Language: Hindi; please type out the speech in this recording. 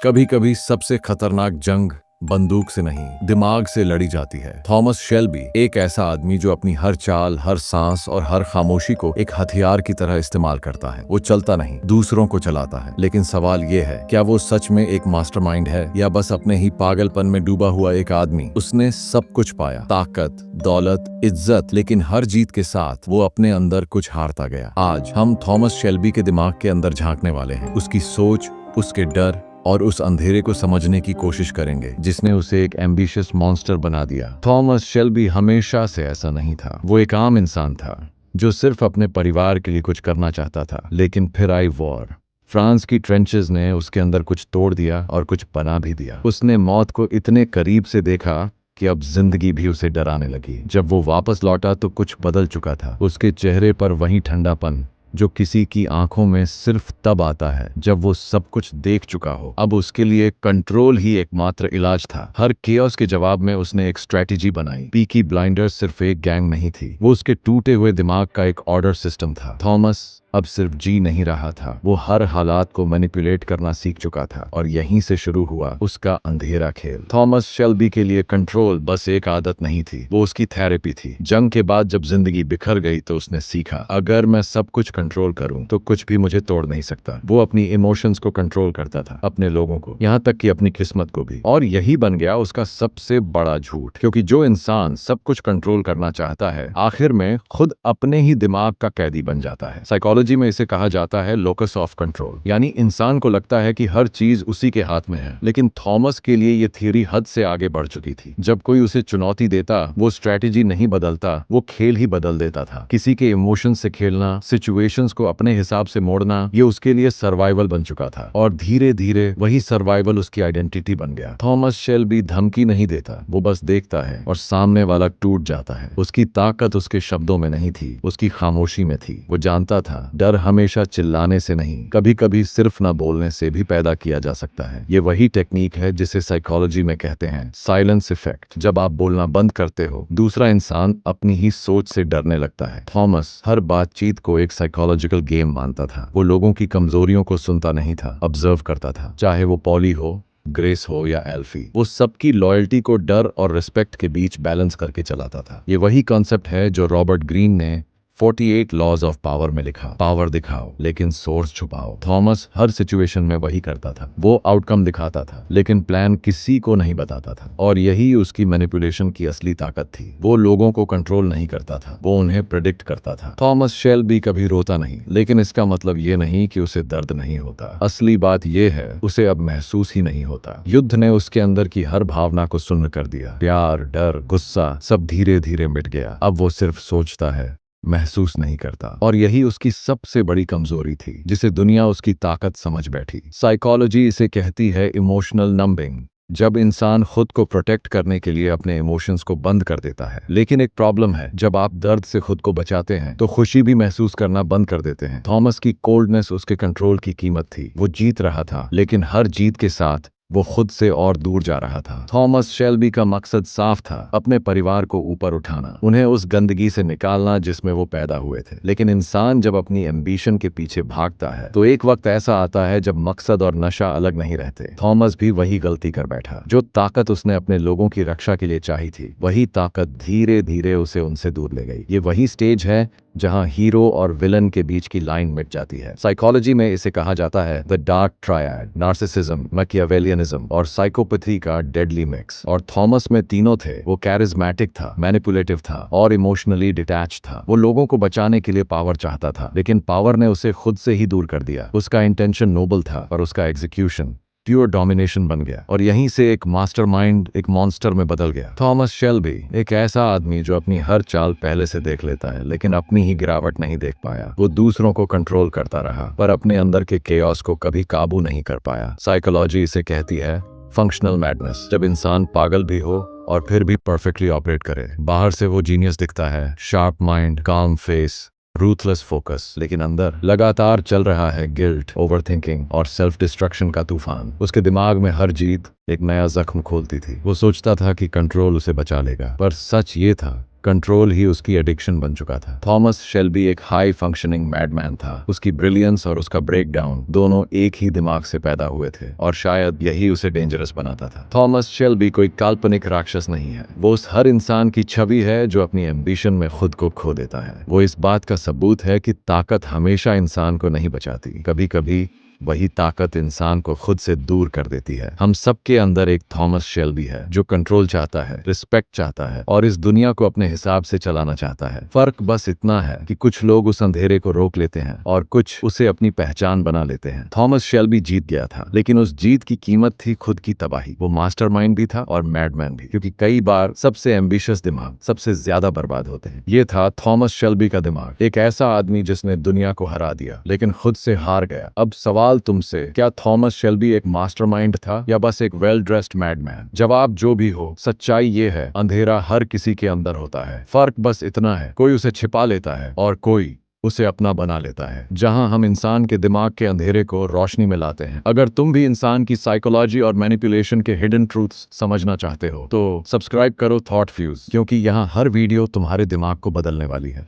कभी कभी सबसे खतरनाक जंग बंदूक से नहीं, दिमाग से लड़ी जाती है। थॉमस शेल्बी एक ऐसा आदमी जो अपनी हर चाल, हर सांस और हर खामोशी को एक हथियार की तरह इस्तेमाल करता है। वो चलता नहीं, दूसरों को चलाता है। लेकिन सवाल ये है, क्या वो सच में एक मास्टरमाइंड है या बस अपने ही पागलपन में डूबा हुआ एक आदमी? उसने सब कुछ पाया, ताकत, दौलत, इज्जत, लेकिन हर जीत के साथ वो अपने अंदर कुछ हारता गया। आज हम थॉमस शेल्बी के दिमाग के अंदर झांकने वाले हैं, उसकी सोच, उसके डर और उस अंधेरे को समझने की कोशिश करेंगे जिसने उसे एक एम्बिशियस मॉन्स्टर बना दिया। थॉमस शेल्बी हमेशा से ऐसा नहीं था। वो एक आम इंसान था जो सिर्फ अपने परिवार के लिए कुछ करना चाहता था। लेकिन फिर आई वॉर। फ्रांस की ट्रेंचेस ने उसके अंदर कुछ तोड़ दिया और कुछ बना भी दिया। उसने मौत को इतने करीब से देखा कि अब जिंदगी भी उसे डराने लगी। जब वो वापस लौटा तो कुछ बदल चुका था। उसके चेहरे पर वही ठंडापन जो किसी की आंखों में सिर्फ तब आता है जब वो सब कुछ देख चुका हो। अब उसके लिए कंट्रोल ही एकमात्र इलाज था। हर केओस के जवाब में उसने एक स्ट्रेटेजी बनाई। पीकी ब्लाइंडर्स सिर्फ एक गैंग नहीं थी, वो उसके टूटे हुए दिमाग का एक ऑर्डर सिस्टम था। थॉमस अब सिर्फ जी नहीं रहा था, वो हर हालात को मैनिपुलेट करना सीख चुका था। और यहीं से शुरू हुआ उसका अंधेरा खेल। थॉमस शेल्बी के लिए कंट्रोल बस एक आदत नहीं थी, वो उसकी थेरेपी थी। जंग के बाद जब जिंदगी बिखर गई तो उसने सीखा, अगर मैं सब कुछ कंट्रोल करूं तो कुछ भी मुझे तोड़ नहीं सकता। वो अपनी इमोशंस को कंट्रोल करता था, अपने लोगों को, यहाँ तक कि अपनी किस्मत को भी। और यही बन गया उसका सबसे बड़ा झूठ, क्योंकि जो इंसान सब कुछ कंट्रोल करना चाहता है आखिर में खुद अपने ही दिमाग का कैदी बन जाता है। साइकोलॉजी में इसे कहा जाता है लोकस ऑफ कंट्रोल, यानी इंसान को लगता है कि हर चीज उसी के हाथ में है। लेकिन थॉमस के लिए ये थियरी हद से आगे बढ़ चुकी थी। जब कोई उसे चुनौती देता, वो स्ट्रेटेजी नहीं बदलता, वो खेल ही बदल देता था। किसी के इमोशंस से खेलना, सिचुएशंस को अपने हिसाब से मोड़ना, ये उसके लिए सर्वाइवल बन चुका था। और धीरे धीरे वही सर्वाइवल उसकी आइडेंटिटी बन गया। थॉमस शेल्बी धमकी नहीं देता, वो बस देखता है और सामने वाला टूट जाता है। उसकी ताकत उसके शब्दों में नहीं थी, उसकी खामोशी में थी। वो जानता था डर हमेशा चिल्लाने से नहीं, कभी कभी सिर्फ ना बोलने से भी पैदा किया जा सकता है। ये वही टेक्निक है जिसे साइकोलॉजी में कहते हैं साइलेंस इफेक्ट। जब आप बोलना बंद करते हो, दूसरा इंसान अपनी ही सोच से डरने लगता है। थॉमस हर बातचीत को एक साइकोलॉजिकल गेम मानता था। वो लोगों की कमजोरियों को सुनता नहीं था, ऑब्जर्व करता था। चाहे वो पॉली हो, ग्रेस हो या एल्फी, वो सबकी लॉयल्टी को डर और रिस्पेक्ट के बीच बैलेंस करके चलाता था। ये वही कॉन्सेप्ट है जो रॉबर्ट ग्रीन ने 48 लॉज ऑफ पावर में लिखा, पावर दिखाओ लेकिन सोर्स छुपाओ। थॉमस हर सिचुएशन में वही करता था। वो आउटकम दिखाता था लेकिन प्लान किसी को नहीं बताता था। और यही उसकी मैनिपुलेशन की असली ताकत थी। वो लोगों को कंट्रोल नहीं करता था, वो उन्हें प्रेडिक्ट करता था। थॉमस शेल्बी कभी रोता नहीं, लेकिन इसका मतलब ये नहीं कि उसे दर्द नहीं होता। असली बात ये है, उसे अब महसूस ही नहीं होता। युद्ध ने उसके अंदर की हर भावना को शून्य कर दिया। प्यार, डर, गुस्सा सब धीरे धीरे मिट गया। अब वो सिर्फ सोचता है, महसूस नहीं करता। और यही उसकी सबसे बड़ी कमजोरी थी, जिसे दुनिया उसकी ताकत समझ बैठी। साइकोलॉजी इसे कहती है इमोशनल नंबिंग। जब इंसान खुद को प्रोटेक्ट करने के लिए अपने इमोशंस को बंद कर देता है। लेकिन एक प्रॉब्लम है, जब आप दर्द से खुद को बचाते हैं तो खुशी भी महसूस करना बंद कर देते हैं। थॉमस की कोल्डनेस उसके कंट्रोल की कीमत थी। वो जीत रहा था, लेकिन हर जीत के साथ वो खुद से और दूर जा रहा था। थॉमस शेल्बी का मकसद साफ था, अपने परिवार को ऊपर उठाना, उन्हें उस गंदगी से निकालना जिसमें वो पैदा हुए थे। लेकिन इंसान जब अपनी एम्बिशन के पीछे भागता है तो एक वक्त ऐसा आता है जब मकसद और नशा अलग नहीं रहते। थॉमस भी वही गलती कर बैठा। जो ताकत उसने अपने लोगों की रक्षा के लिए चाही थी, वही ताकत धीरे धीरे उसे उनसे दूर ले गई। ये वही स्टेज है जहां हीरो और विलन के बीच की लाइन मिट जाती है। साइकोलॉजी में इसे कहा जाता है the dark triad, narcissism, Machiavellianism और साइकोपैथी का डेडली मिक्स। और थॉमस में तीनों थे। वो कैरिज्मेटिक था, मैनिपुलेटिव था और इमोशनली डिटैच था। वो लोगों को बचाने के लिए पावर चाहता था, लेकिन पावर ने उसे खुद से ही दूर कर दिया। उसका इंटेंशन नोबल था और उसका एग्जीक्यूशन प्योर डोमिनेशन बन गया। और यहीं से एक मास्टरमाइंड एक मॉन्स्टर में बदल गया। थॉमस शेल्बी एक ऐसा आदमी जो अपनी हर चाल पहले से देख लेता है, लेकिन अपनी ही गिरावट नहीं देख पाया। वो दूसरों को कंट्रोल करता रहा, पर अपने अंदर के केओस को कभी काबू नहीं कर पाया। साइकोलॉजी इसे कहती है फंक्शनल मैडनेस। जब इंसान पागल भी हो और फिर भी परफेक्टली ऑपरेट करे। बाहर से वो जीनियस दिखता है, शार्प माइंड, काम फेस, रूथलेस फोकस, लेकिन अंदर लगातार चल रहा है गिल्ट, ओवरथिंकिंग और सेल्फ डिस्ट्रक्शन का तूफान। उसके दिमाग में हर जीत एक नया जख्म खोलती थी। वो सोचता था कि कंट्रोल उसे बचा लेगा, पर सच ये था कंट्रोल ही उसकी एडिक्शन बन चुका था। थॉमस शेल्बी एक हाई फंक्शनिंग मैडमैन था। उसकी ब्रिलियंस और उसका ब्रेकडाउन दोनों एक ही दिमाग से पैदा हुए थे और शायद यही उसे डेंजरस बनाता था। थॉमस शेल्बी कोई काल्पनिक राक्षस नहीं है, वो उस हर इंसान की छवि है जो अपनी एम्बिशन में खुद को खो देता है। वो इस बात का सबूत है कि ताकत हमेशा इंसान को नहीं बचाती, कभी कभी वही ताकत इंसान को खुद से दूर कर देती है। हम सबके अंदर एक थॉमस शेल्बी है जो कंट्रोल चाहता है, रिस्पेक्ट चाहता है और इस दुनिया को अपने हिसाब से चलाना चाहता है। फर्क बस इतना है कि कुछ लोग उस अंधेरे को रोक लेते हैं और कुछ उसे अपनी पहचान बना लेते हैं। थॉमस शेल्बी जीत गया था, लेकिन उस जीत की कीमत थी खुद की तबाही। वो मास्टरमाइंड भी था और मैडमैन भी, क्योंकि कई बार सबसे एम्बिशियस दिमाग सबसे ज्यादा बर्बाद होते हैं। ये था थॉमस शेल्बी का दिमाग, एक ऐसा आदमी जिसने दुनिया को हरा दिया लेकिन खुद से हार गया। अब सवाल तुमसे, क्या थॉमस शेल्बी एक मास्टरमाइंड था या बस एक वेल ड्रेस्ड मैडमैन? जवाब जो भी हो, सच्चाई ये है, अंधेरा हर किसी के अंदर होता है। फर्क बस इतना है, कोई उसे छिपा लेता है और कोई उसे अपना बना लेता है। जहां हम इंसान के दिमाग के अंधेरे को रोशनी में लाते हैं। अगर तुम भी इंसान की साइकोलॉजी और मैनिपुलेशन के हिडन ट्रूथ्स समझना चाहते हो तो सब्सक्राइब करो थॉट फ्यूज, क्योंकि यहाँ हर वीडियो तुम्हारे दिमाग को बदलने वाली है।